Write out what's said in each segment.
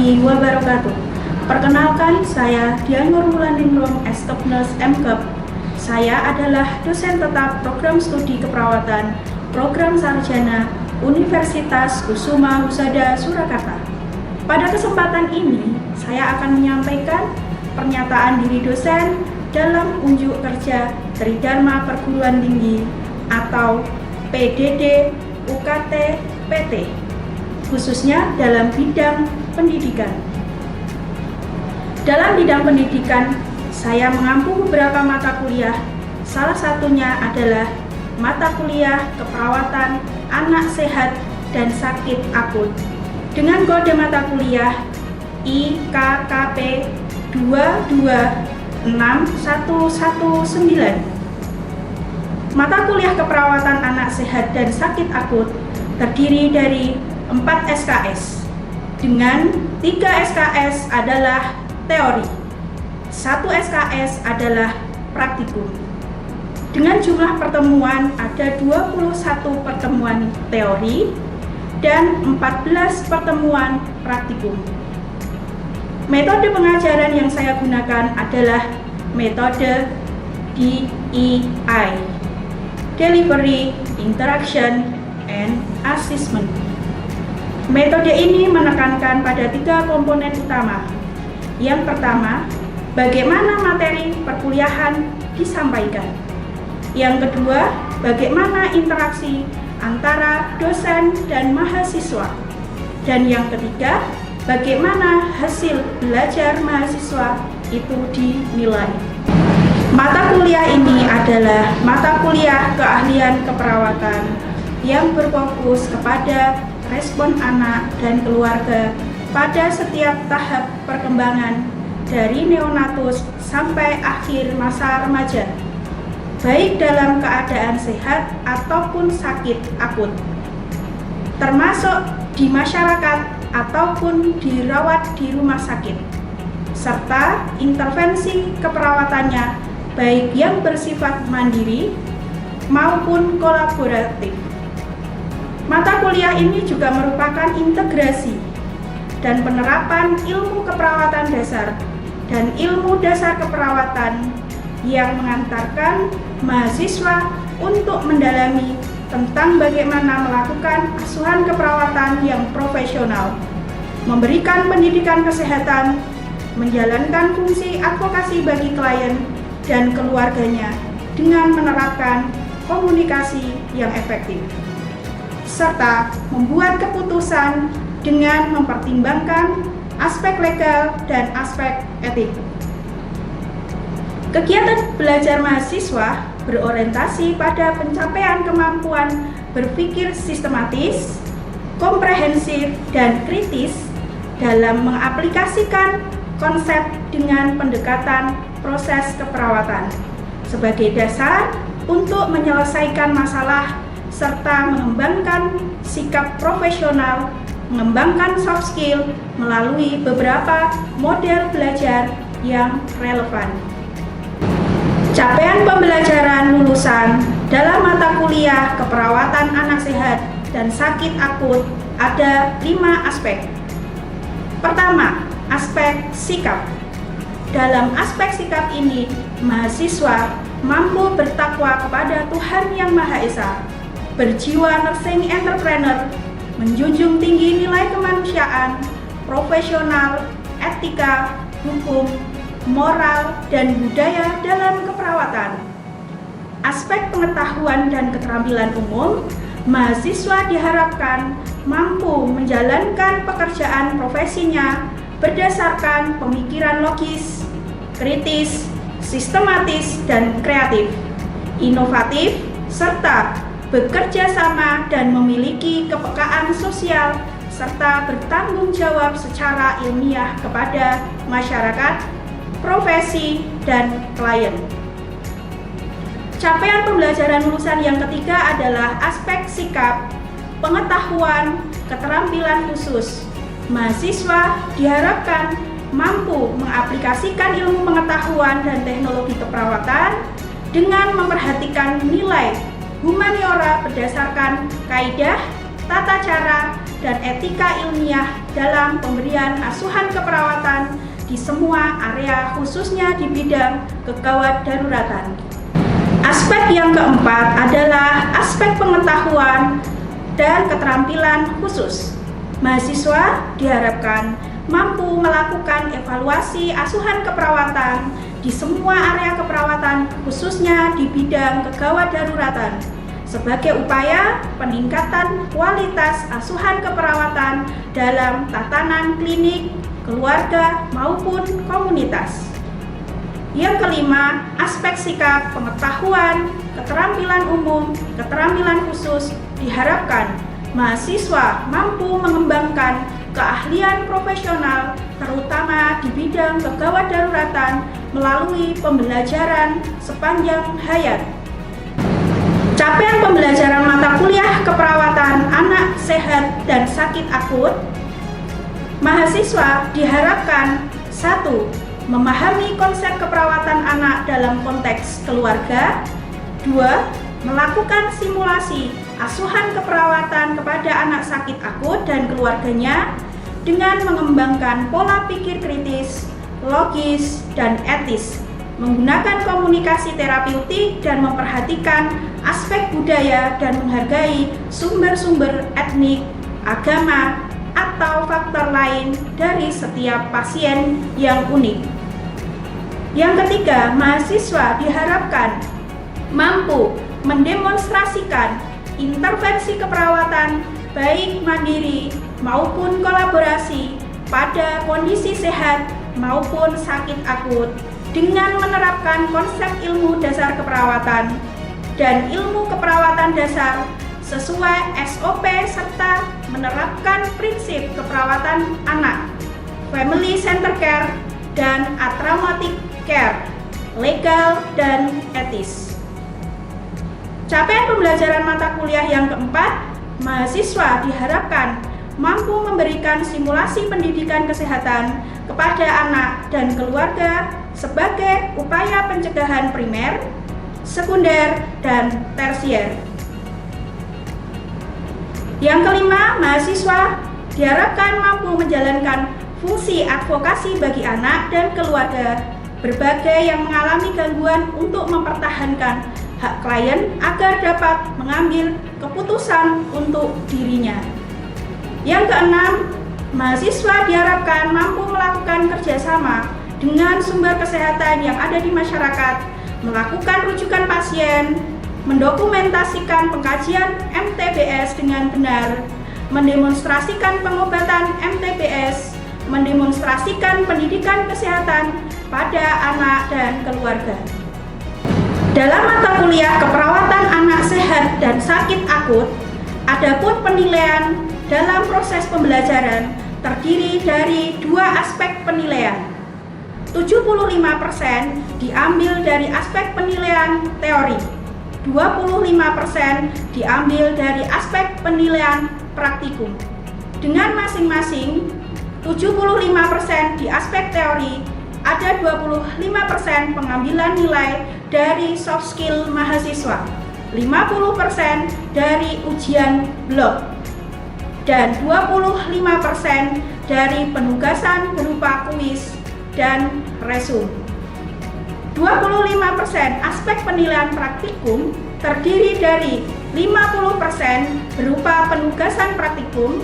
warahmatullahi wabarakatuh. Perkenalkan, saya Dian Nurmulandingrum, Staf Nurse MKep. Saya adalah dosen tetap program studi keperawatan program sarjana Universitas Kusuma Husada Surakarta. Pada kesempatan ini, saya akan menyampaikan pernyataan diri dosen dalam unjuk kerja Tridharma Perguruan Tinggi atau PDD UKT PT, khususnya dalam bidang pendidikan. Dalam bidang pendidikan, saya mengampu beberapa mata kuliah, salah satunya adalah mata kuliah keperawatan anak sehat dan sakit akut dengan kode mata kuliah IKKP 226119. Mata kuliah keperawatan anak sehat dan sakit akut terdiri dari 4 SKS, dengan 3 SKS adalah teori, 1 SKS adalah praktikum. Dengan jumlah pertemuan ada 21 pertemuan teori dan 14 pertemuan praktikum. Metode pengajaran yang saya gunakan adalah metode DEI, Delivery, Interaction, and Assessment. Metode ini menekankan pada 3 komponen utama. Yang pertama, bagaimana materi perkuliahan disampaikan. Yang kedua, bagaimana interaksi antara dosen dan mahasiswa. Dan yang ketiga, bagaimana hasil belajar mahasiswa itu dinilai. Mata kuliah ini adalah mata kuliah keahlian keperawatan yang berfokus kepada respon anak dan keluarga pada setiap tahap perkembangan dari neonatus sampai akhir masa remaja, baik dalam keadaan sehat ataupun sakit akut, termasuk di masyarakat ataupun dirawat di rumah sakit, serta intervensi keperawatannya baik yang bersifat mandiri maupun kolaboratif. Mata kuliah ini juga merupakan integrasi dan penerapan ilmu keperawatan dasar dan ilmu dasar keperawatan yang mengantarkan mahasiswa untuk mendalami tentang bagaimana melakukan asuhan keperawatan yang profesional, memberikan pendidikan kesehatan, menjalankan fungsi advokasi bagi klien dan keluarganya dengan menerapkan komunikasi yang efektif, serta membuat keputusan dengan mempertimbangkan aspek legal dan aspek etik. Kegiatan belajar mahasiswa berorientasi pada pencapaian kemampuan berpikir sistematis, komprehensif, dan kritis dalam mengaplikasikan konsep dengan pendekatan proses keperawatan sebagai dasar untuk menyelesaikan masalah serta mengembangkan sikap profesional, mengembangkan soft skill melalui beberapa model belajar yang relevan. Capaian pembelajaran lulusan dalam mata kuliah keperawatan anak sehat dan sakit akut ada 5 aspek. Pertama, aspek sikap. Dalam aspek sikap ini, mahasiswa mampu bertakwa kepada Tuhan Yang Maha Esa, berjiwa nursing entrepreneur, menjunjung tinggi nilai kemanusiaan, profesional, etika, hukum, moral, dan budaya dalam keperawatan. Aspek pengetahuan dan keterampilan umum, mahasiswa diharapkan mampu menjalankan pekerjaan profesinya berdasarkan pemikiran logis, kritis, sistematis, dan kreatif, inovatif, serta bekerja sama dan memiliki kepekaan sosial, serta bertanggung jawab secara ilmiah kepada masyarakat, profesi, dan klien. Capaian pembelajaran lulusan yang ketiga adalah aspek sikap, pengetahuan, keterampilan khusus. Mahasiswa diharapkan mampu mengaplikasikan ilmu pengetahuan dan teknologi keperawatan dengan memperhatikan nilai humaniora berdasarkan kaidah, tata cara, dan etika ilmiah dalam pemberian asuhan keperawatan di semua area, khususnya di bidang kegawat daruratan. Aspek yang keempat adalah aspek pengetahuan dan keterampilan khusus. Mahasiswa diharapkan mampu melakukan evaluasi asuhan keperawatan di semua area keperawatan, khususnya di bidang kegawat daruratan, sebagai upaya peningkatan kualitas asuhan keperawatan dalam tatanan klinik, keluarga, maupun komunitas. Yang kelima, aspek sikap, pengetahuan, keterampilan umum, keterampilan khusus diharapkan mahasiswa mampu mengembangkan keahlian profesional, terutama di bidang kegawat daruratan melalui pembelajaran sepanjang hayat. Capaian pembelajaran mata kuliah keperawatan anak sehat dan sakit akut, mahasiswa diharapkan 1. Memahami konsep keperawatan anak dalam konteks keluarga. 2. Melakukan simulasi asuhan keperawatan kepada anak sakit akut dan keluarganya dengan mengembangkan pola pikir kritis, logis, dan etis, menggunakan komunikasi terapeutik dan memperhatikan aspek budaya dan menghargai sumber-sumber etnik, agama, atau faktor lain dari setiap pasien yang unik. Yang ketiga, mahasiswa diharapkan mampu mendemonstrasikan intervensi keperawatan baik mandiri maupun kolaborasi pada kondisi sehat maupun sakit akut dengan menerapkan konsep ilmu dasar keperawatan dan ilmu keperawatan dasar sesuai SOP serta menerapkan prinsip keperawatan anak, family center care, dan atraumatic care, legal dan etis. Capaian pembelajaran mata kuliah yang keempat, mahasiswa diharapkan mampu memberikan simulasi pendidikan kesehatan kepada anak dan keluarga sebagai upaya pencegahan primer, sekunder, dan tersier. Yang kelima, mahasiswa diharapkan mampu menjalankan fungsi advokasi bagi anak dan keluarga berbagai yang mengalami gangguan untuk mempertahankan hak klien agar dapat mengambil keputusan untuk dirinya. Yang keenam, mahasiswa diharapkan mampu melakukan kerjasama dengan sumber kesehatan yang ada di masyarakat, melakukan rujukan pasien, mendokumentasikan pengkajian MTBS dengan benar, mendemonstrasikan pengobatan MTBS, mendemonstrasikan pendidikan kesehatan pada anak dan keluarga. Dalam mata kuliah keperawatan anak sehat dan sakit akut, adapun penilaian dalam proses pembelajaran terdiri dari dua aspek penilaian. 75% diambil dari aspek penilaian teori, 25% diambil dari aspek penilaian praktikum. Dengan masing-masing 75% di aspek teori, ada 25% pengambilan nilai dari soft skill mahasiswa, 50% dari ujian blok, dan 25% dari penugasan berupa kuis dan resum. 25% aspek penilaian praktikum terdiri dari 50% berupa penugasan praktikum,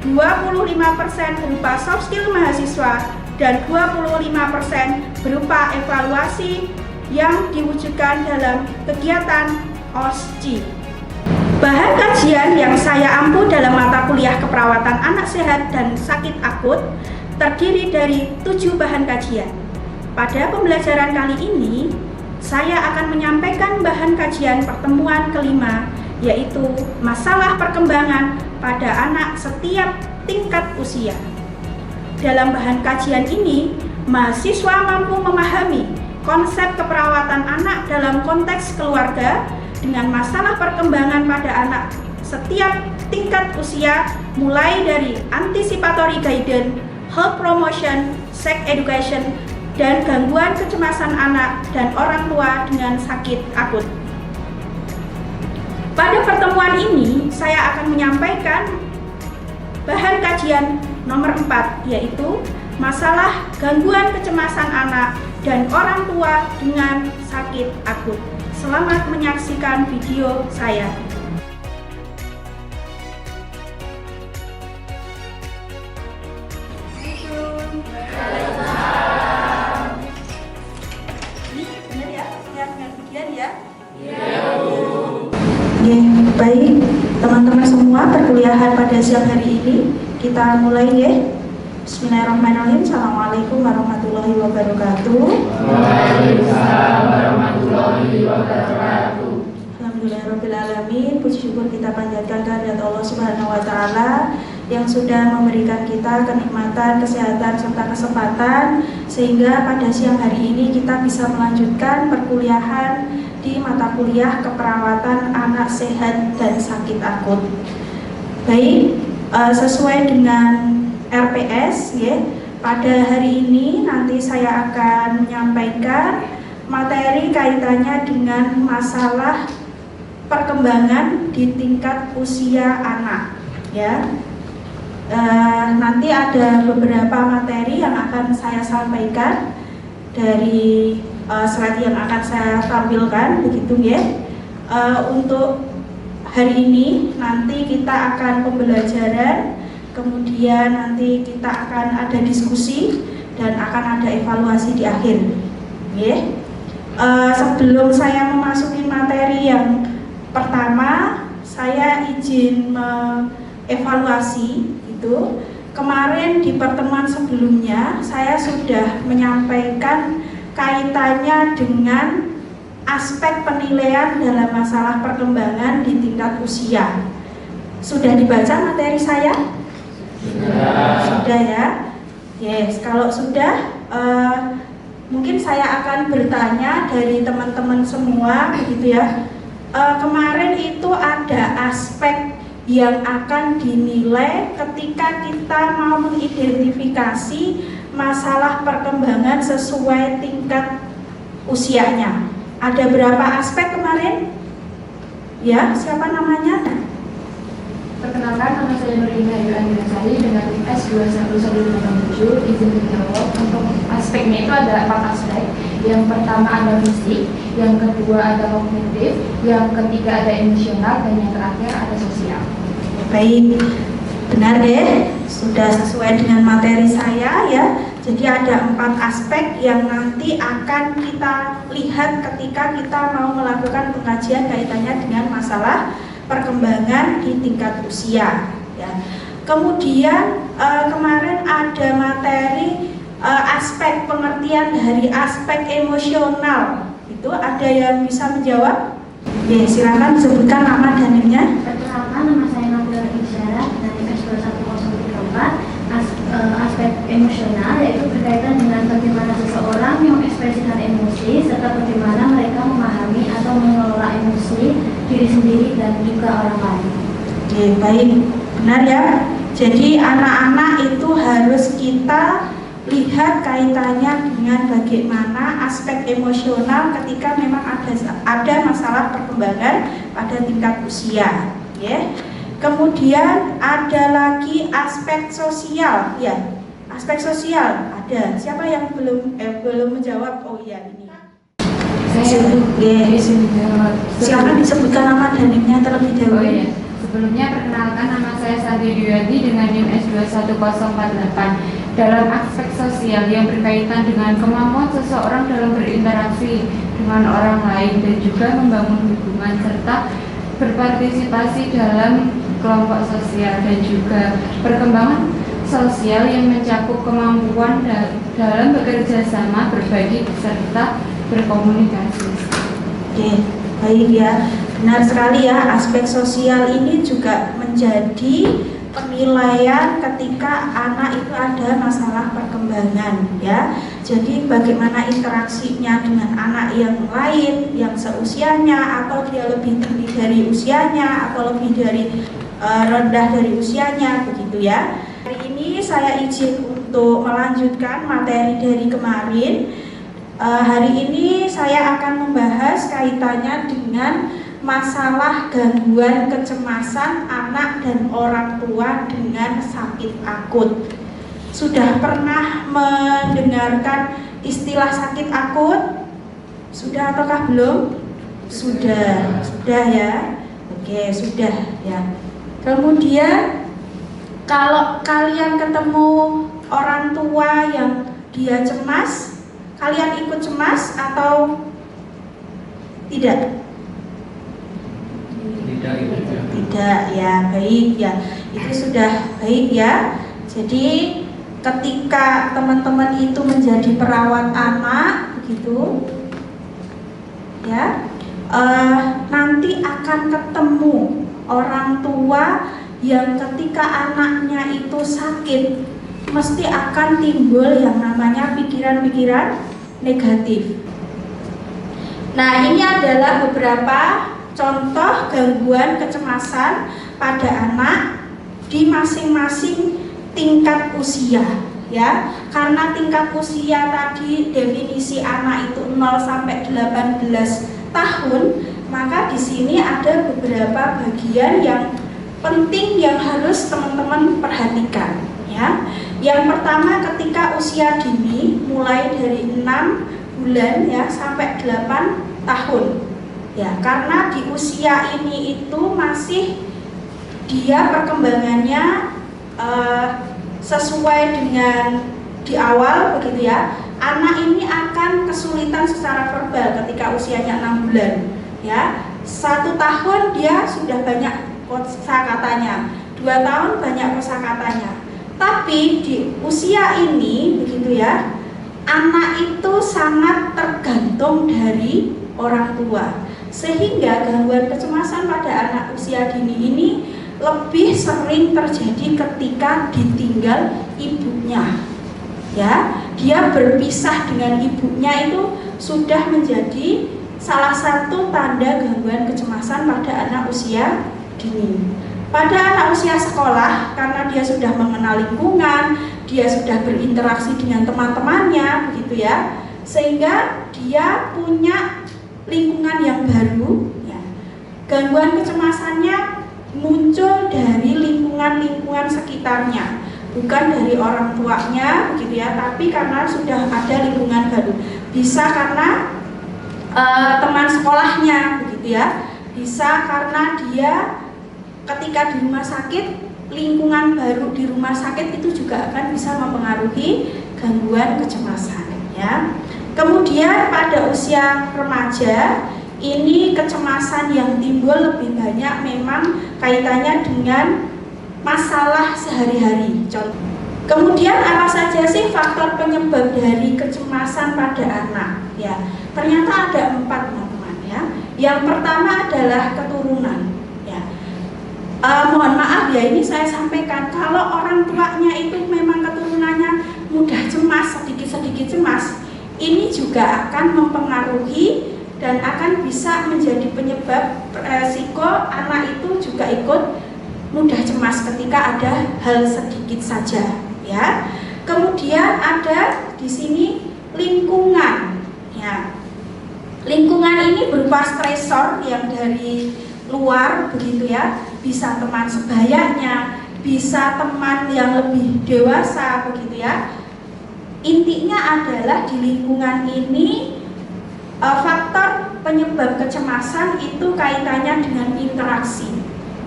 25% berupa soft skill mahasiswa, dan 25% berupa evaluasi yang diwujudkan dalam kegiatan OSCE. Bahan kajian yang saya ampu dalam mata kuliah keperawatan anak sehat dan sakit akut terdiri dari 7 bahan kajian. Pada pembelajaran kali ini, saya akan menyampaikan bahan kajian pertemuan kelima, yaitu masalah perkembangan pada anak setiap tingkat usia. Dalam bahan kajian ini, mahasiswa mampu memahami konsep keperawatan anak dalam konteks keluarga dengan masalah perkembangan pada anak setiap tingkat usia, mulai dari anticipatory guidance, health promotion, sex education, dan gangguan kecemasan anak dan orang tua dengan sakit akut. Pada pertemuan ini, saya akan menyampaikan bahan kajian nomor 4, yaitu masalah gangguan kecemasan anak dan orang tua dengan sakit akut. Selamat menyaksikan video saya. Benar ya? Siap dengan ujian ya? Baik, teman-teman semua, perkuliahan pada siang hari ini kita mulai ya. Bismillahirrahmanirrahim. Assalamualaikum warahmatullahi wabarakatuh. Waalaikumsalam warahmatullahi wabarakatuh. Alhamdulillahirabbil alamin. Puji syukur kita panjatkan kehadirat Allah Subhanahu wa taala yang sudah memberikan kita kenikmatan, kesehatan serta kesempatan sehingga pada siang hari ini kita bisa melanjutkan perkuliahan di mata kuliah keperawatan anak sehat dan sakit akut. Baik, sesuai dengan RPS ya, pada hari ini nanti saya akan menyampaikan materi kaitannya dengan masalah perkembangan di tingkat usia anak ya. Nanti ada beberapa materi yang akan saya sampaikan dari slide yang akan saya tampilkan begitu ya. Untuk hari ini nanti kita akan pembelajaran, kemudian nanti kita akan ada diskusi dan akan ada evaluasi di akhir ya. Sebelum saya memasuki materi yang pertama, saya izin mengevaluasi itu. Kemarin di pertemuan sebelumnya saya sudah menyampaikan kaitannya dengan aspek penilaian dalam masalah perkembangan di tingkat usia. Sudah dibaca materi saya? Sudah ya. Yes, kalau sudah mungkin saya akan bertanya dari teman-teman semua begitu ya. Kemarin itu ada aspek yang akan dinilai ketika kita mau mengidentifikasi masalah perkembangan sesuai tingkat usianya. Ada berapa aspek kemarin? Ya, siapa namanya? Perkenalkan, nama saya Nurina Ayu Andinasari dengan S21187. Izin menjawab. Untuk aspeknya itu ada 4 aspek. Yang pertama ada fisik, yang kedua ada kognitif, yang ketiga ada emosional, dan yang terakhir ada sosial. Baik, benar deh, sudah sesuai dengan materi saya ya. Jadi ada 4 aspek yang nanti akan kita lihat ketika kita mau melakukan pengajian kaitannya dengan masalah perkembangan di tingkat usia ya. Kemudian kemarin ada materi aspek pengertian dari aspek emosional. Itu ada yang bisa menjawab? Ya, silakan sebutkan nama dan NIM-nya. Perkenalkan, nama saya Nabila Isyara dari S21034. Aspek emosional yaitu berkaitan dengan bagaimana seseorang mengekspresikan emosi serta bagaimana mereka memahami atau mengelola emosi diri sendiri dan juga orang lain. Oke, baik, benar ya. Jadi anak-anak itu harus kita lihat kaitannya dengan bagaimana aspek emosional ketika memang ada masalah perkembangan pada tingkat usia ya. Kemudian ada lagi aspek sosial ya. Aspek sosial ada. Siapa yang belum menjawab? Oh iya, ini. Silakan disebutkan nama dan NIM-nya terlebih dahulu. Oh iya. Sebelumnya perkenalkan, nama saya Sari Duyati dengan NIM S21048. Dalam aspek sosial yang berkaitan dengan kemampuan seseorang dalam berinteraksi dengan orang lain dan juga membangun hubungan serta berpartisipasi dalam kelompok sosial dan juga perkembangan sosial yang mencakup kemampuan dalam bekerja sama, berbagi serta berkomunikasi. Oke, baik ya. Benar sekali ya, aspek sosial ini juga menjadi penilaian ketika anak itu ada masalah perkembangan ya. Jadi bagaimana interaksinya dengan anak yang lain yang seusianya, atau dia lebih tinggi dari usianya, atau lebih rendah dari usianya begitu ya. Hari ini saya izin untuk melanjutkan materi dari kemarin. Hari ini saya akan membahas kaitannya dengan masalah gangguan kecemasan anak dan orang tua dengan sakit akut. Sudah pernah mendengarkan istilah sakit akut? Sudah ataukah belum? Sudah ya. Oke, sudah ya. Kemudian kalau kalian ketemu orang tua yang dia cemas, kalian ikut cemas atau tidak? Tidak ya, baik ya. Itu sudah baik ya. Jadi ketika teman-teman itu menjadi perawat anak begitu ya, nanti akan ketemu orang tua yang ketika anaknya itu sakit mesti akan timbul yang namanya pikiran-pikiran negatif. Nah, ini adalah beberapa contoh gangguan kecemasan pada anak di masing-masing tingkat usia ya. Karena tingkat usia tadi definisi anak itu 0 sampai 18 tahun, maka di sini ada beberapa bagian yang penting yang harus teman-teman perhatikan ya. Yang pertama, ketika usia dini mulai dari 6 bulan ya sampai 8 tahun ya, karena di usia ini itu masih dia perkembangannya sesuai dengan di awal begitu ya. Anak ini akan kesulitan secara verbal ketika usianya 6 bulan ya. 1 tahun dia sudah banyak kosakatanya, 2 tahun banyak kosakatanya. Tapi di usia ini begitu ya, anak itu sangat tergantung dari orang tua, sehingga gangguan kecemasan pada anak usia dini ini lebih sering terjadi ketika ditinggal ibunya ya. Dia berpisah dengan ibunya itu sudah menjadi salah satu tanda gangguan kecemasan pada anak usia dini. Pada anak usia sekolah, karena dia sudah mengenal lingkungan, dia sudah berinteraksi dengan teman-temannya begitu ya, sehingga dia punya lingkungan yang baru ya. Gangguan kecemasannya muncul dari lingkungan-lingkungan sekitarnya, bukan dari orang tuanya begitu ya, tapi karena sudah ada lingkungan baru. Bisa karena teman sekolahnya begitu ya, bisa karena dia ketika di rumah sakit, lingkungan baru di rumah sakit itu juga akan bisa mempengaruhi gangguan kecemasan ya. Kemudian pada usia remaja ini kecemasan yang timbul lebih banyak memang kaitannya dengan masalah sehari-hari. Kemudian apa saja sih faktor penyebab dari kecemasan pada anak ya? Ternyata ada 4 teman-teman ya. Yang pertama adalah keturunan ya. Mohon maaf ya, ini saya sampaikan, kalau orang tuanya itu memang keturunannya mudah cemas, sedikit-sedikit cemas, ini juga akan mempengaruhi dan akan bisa menjadi penyebab resiko anak itu juga ikut mudah cemas ketika ada hal sedikit saja ya. Kemudian ada di sini lingkungan ya. Lingkungan ini berupa stresor yang dari luar begitu ya, bisa teman sebayanya, bisa teman yang lebih dewasa begitu ya. Intinya adalah di lingkungan ini faktor penyebab kecemasan itu kaitannya dengan interaksi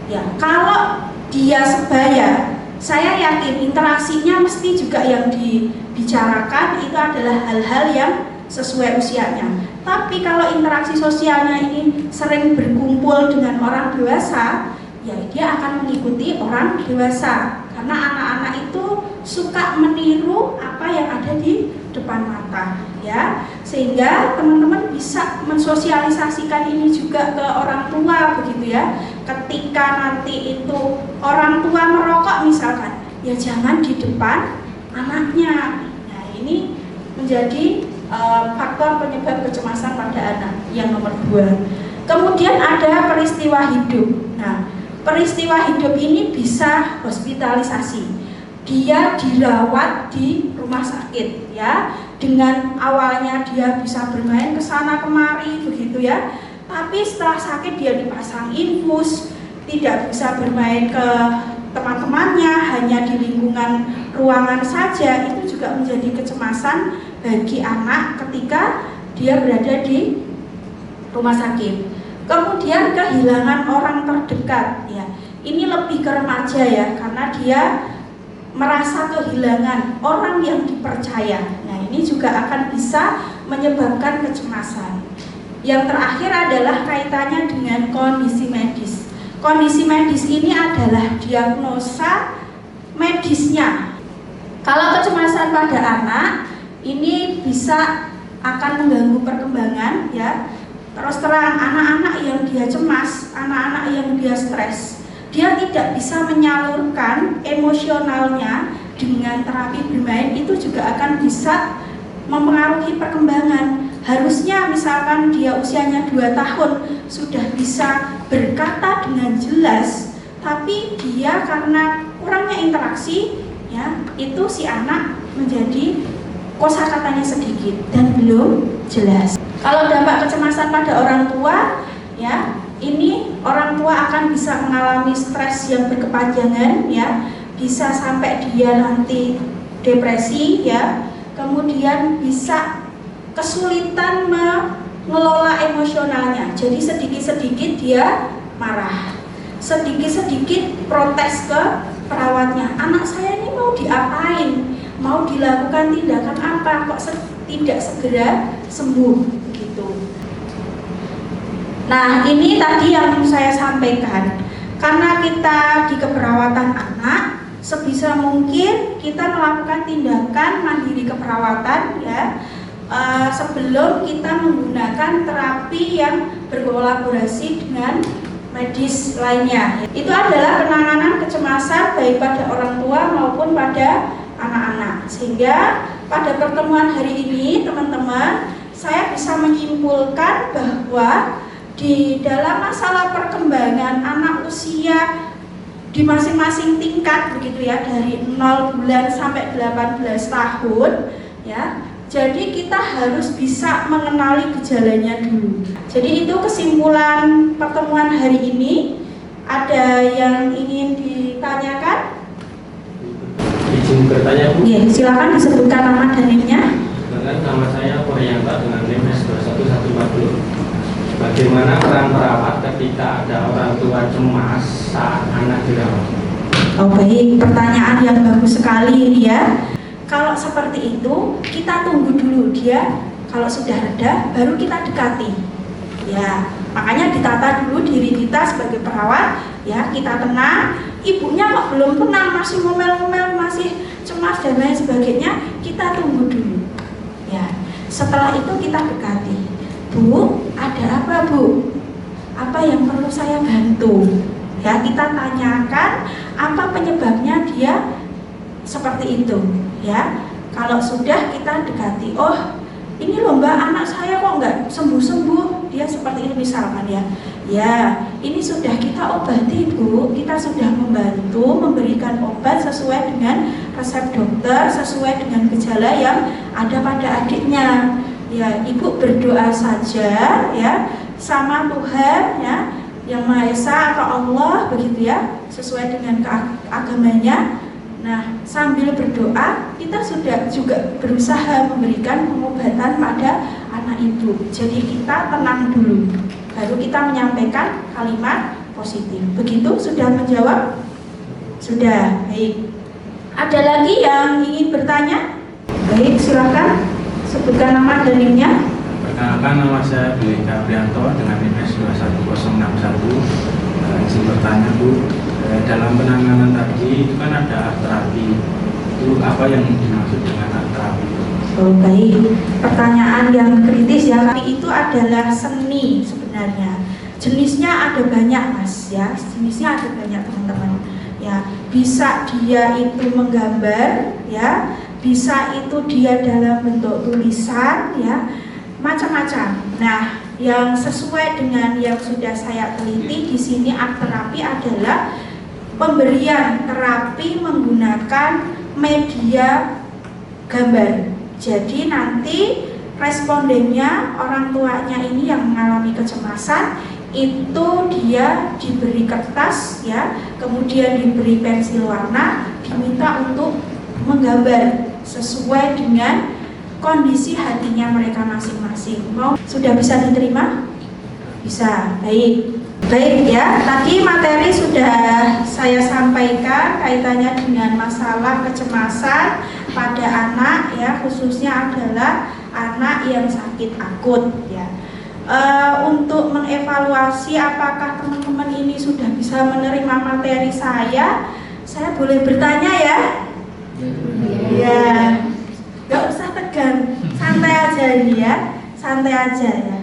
ya. Kalau dia sebaya, saya yakin interaksinya mesti juga yang dibicarakan itu adalah hal-hal yang sesuai usianya. Tapi kalau interaksi sosialnya ini sering berkumpul dengan orang dewasa, ya dia akan mengikuti orang dewasa, karena anak-anak itu suka meniru apa yang ada di depan mata ya. Sehingga teman-teman bisa mensosialisasikan ini juga ke orang tua begitu ya. Ketika nanti itu orang tua merokok misalkan, ya jangan di depan anaknya. Nah, ini menjadi faktor penyebab kecemasan pada anak yang nomor 2. Kemudian ada peristiwa hidup. Nah, peristiwa hidup ini bisa hospitalisasi. Dia dirawat di rumah sakit ya. Dengan awalnya dia bisa bermain ke sana kemari begitu ya. tapi setelah sakit dia dipasang infus, tidak bisa bermain ke teman-temannya, hanya di lingkungan ruangan saja. Itu juga menjadi kecemasan bagi anak ketika dia berada di rumah sakit. Kemudian kehilangan orang terdekat, ya. Ini lebih ke remaja ya, karena dia merasa kehilangan orang yang dipercaya. Nah, ini juga akan bisa menyebabkan kecemasan. Yang terakhir adalah kaitannya dengan kondisi medis. Kondisi medis ini adalah diagnosa medisnya. Kalau kecemasan pada anak ini bisa akan mengganggu perkembangan, ya. Terus terang, anak-anak yang dia cemas, anak-anak yang dia stres, dia tidak bisa menyalurkan emosionalnya dengan terapi bermain, itu juga akan bisa mempengaruhi perkembangan. Harusnya misalkan dia usianya 2 tahun sudah bisa berkata dengan jelas, tapi dia karena kurangnya interaksi, ya, itu si anak menjadi kosakatanya sedikit dan belum jelas. Kalau dampak kecemasan pada orang tua, ya, ini orang tua akan bisa mengalami stres yang berkepanjangan, ya, bisa sampai dia nanti depresi, ya, kemudian bisa kesulitan mengelola emosionalnya. Jadi sedikit-sedikit dia marah, sedikit-sedikit protes ke perawatnya. Anak saya ini mau diapain? Mau dilakukan tindakan apa? Kok tidak segera sembuh? Gitu. Nah, ini tadi yang saya sampaikan. Karena kita di keperawatan anak, sebisa mungkin kita melakukan tindakan mandiri keperawatan, ya, sebelum kita menggunakan terapi yang berkolaborasi dengan medis lainnya. Itu adalah penanganan kecemasan baik pada orang tua maupun pada anak-anak. Sehingga pada pertemuan hari ini, teman-teman, saya bisa menyimpulkan bahwa di dalam masalah perkembangan anak usia di masing-masing tingkat, begitu ya, dari 0 bulan sampai 18 tahun, ya. Jadi kita harus bisa mengenali gejalanya dulu. Jadi itu kesimpulan pertemuan hari ini. Ada yang ingin ditanyakan? Izin bertanya, Bu. Ya, silakan disebutkan nama dan NIM-nya. Nama saya Koryanta dengan NIM S21140. Bagaimana peran perawat ketika ada orang tua cemas saat anak dirawat? Oh baik, pertanyaan yang bagus sekali ini ya. Kalau seperti itu, kita tunggu dulu dia. Kalau sudah reda, baru kita dekati. Ya, makanya ditata dulu diri kita sebagai perawat. Ya, kita tenang. Ibunya kok belum tenang, masih ngomel-ngomel, masih cemas dan lain sebagainya. Kita tunggu dulu. Ya, setelah itu kita dekati. Bu, ada apa Bu? Apa yang perlu saya bantu? Ya, kita tanyakan apa penyebabnya dia seperti itu. Ya, kalau sudah kita dekati, oh ini loh Mbak, anak saya kok nggak sembuh-sembuh, dia seperti ini misalkan ya. Ya, ini sudah kita obati Bu, kita sudah membantu memberikan obat sesuai dengan resep dokter, sesuai dengan gejala yang ada pada adiknya. Ya, Ibu berdoa saja ya sama Tuhan ya, Yang Maha Esa atau Allah begitu ya, sesuai dengan agamanya. Nah, sambil berdoa kita sudah juga berusaha memberikan pengobatan pada anak ibu. Jadi kita tenang dulu, baru kita menyampaikan kalimat positif. Begitu sudah menjawab? Sudah, baik. Ada lagi yang ingin bertanya? Baik, silakan sebutkan nama dan NIM-nya. Perkenalkan, nama saya Billy Gabrianto dengan NIM S21061. Izin bertanya Bu, dalam penanganan tadi itu kan ada art terapi. Itu apa yang dimaksud dengan art terapi? Oh baik, pertanyaan yang kritis ya. Tapi itu adalah seni sebenarnya. Jenisnya ada banyak Mas ya. Jenisnya ada banyak teman-teman. Ya, bisa dia itu menggambar ya, bisa itu dia dalam bentuk tulisan ya, macam-macam. Nah, yang sesuai dengan yang sudah saya teliti di sini art terapi adalah pemberian terapi menggunakan media gambar. Jadi nanti respondennya, orang tuanya ini yang mengalami kecemasan, itu dia diberi kertas ya, kemudian diberi pensil warna, diminta untuk menggambar sesuai dengan kondisi hatinya mereka masing-masing. Sudah bisa diterima? Bisa, baik. Baik ya, tadi materi sudah saya sampaikan kaitannya dengan masalah kecemasan pada anak ya, khususnya adalah anak yang sakit akut ya. Untuk mengevaluasi apakah teman-teman ini sudah bisa menerima materi saya boleh bertanya ya? Ya, gak usah tegang, santai aja ini ya, santai aja ya.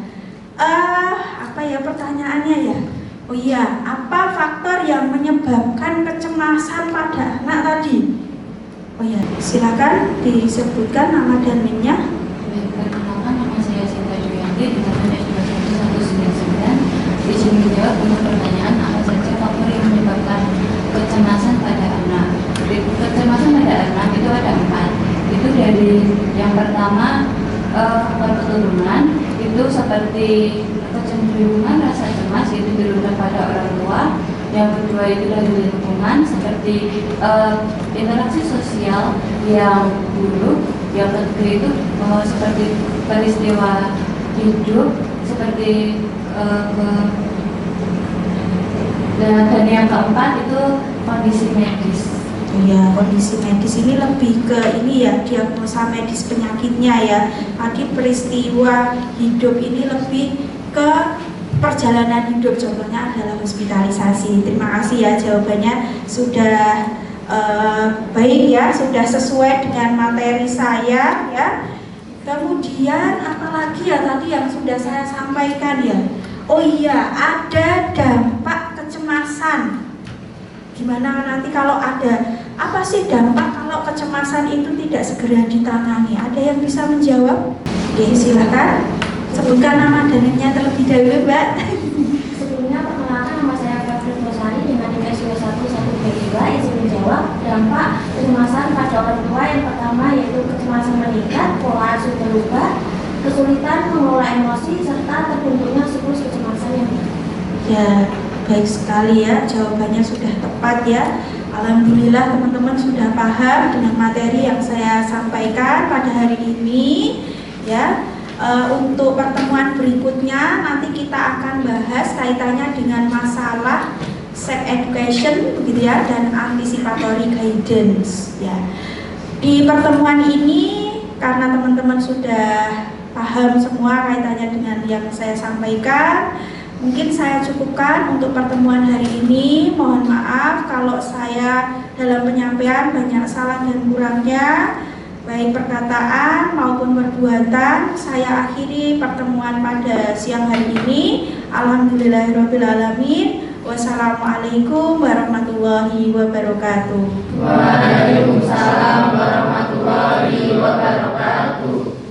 Apa ya pertanyaannya ya? Oh iya, apa faktor yang menyebabkan kecemasan pada anak tadi? Oh iya, silakan disebutkan nama dan NIM-nya. Perkenalkan, nama saya Sinta Juyanti dengan NIM S21199. Izin menjawab untuk pertanyaan apa saja faktor yang menyebabkan kecemasan pada anak. Kecemasan pada anak itu ada 4. Itu dari yang pertama faktor keturunan, itu seperti kecenderungan rasa cemas itu diturunkan pada orang tua. Yang kedua itu dari lingkungan, seperti interaksi sosial yang buruk. Yang ketiga itu seperti peristiwa hidup, seperti dan yang keempat itu kondisi medis. Ya, kondisi medis ini lebih ke ini ya, diagnosa medis penyakitnya ya. Tadi peristiwa hidup ini lebih ke perjalanan hidup, contohnya adalah hospitalisasi. Terima kasih ya, jawabannya sudah baik ya, sudah sesuai dengan materi saya ya. Kemudian apalagi ya tadi yang sudah saya sampaikan ya. Oh iya, ada dampak kecemasan. Gimana nanti kalau ada, apa sih dampak kalau kecemasan itu tidak segera ditangani? Ada yang bisa menjawab? Oke, silakan sebutkan nama dan NIM-nya terlebih dahulu, Mbak. Sebelumnya perkenalkan, nama saya Febri Rosari dengan NIM S21122. Izin menjawab dampak kecemasan pada orang tua. Yang pertama yaitu kecemasan meningkat, pola asuh berubah, kesulitan mengelola emosi, serta terbentuknya siklus kecemasan yang Ya, baik sekali ya, jawabannya sudah tepat ya. Alhamdulillah teman-teman sudah paham dengan materi yang saya sampaikan pada hari ini ya. Untuk pertemuan berikutnya nanti kita akan bahas kaitannya dengan masalah sex education begitu ya, dan anticipatory guidance ya. Di pertemuan ini karena teman-teman sudah paham semua kaitannya dengan yang saya sampaikan, mungkin saya cukupkan untuk pertemuan hari ini. Mohon maaf kalau saya dalam penyampaian banyak salah dan kurangnya, baik perkataan maupun perbuatan. Saya akhiri pertemuan pada siang hari ini. Alhamdulillahirrahmanirrahim. Wassalamualaikum warahmatullahi wabarakatuh. Waalaikumsalam warahmatullahi wabarakatuh.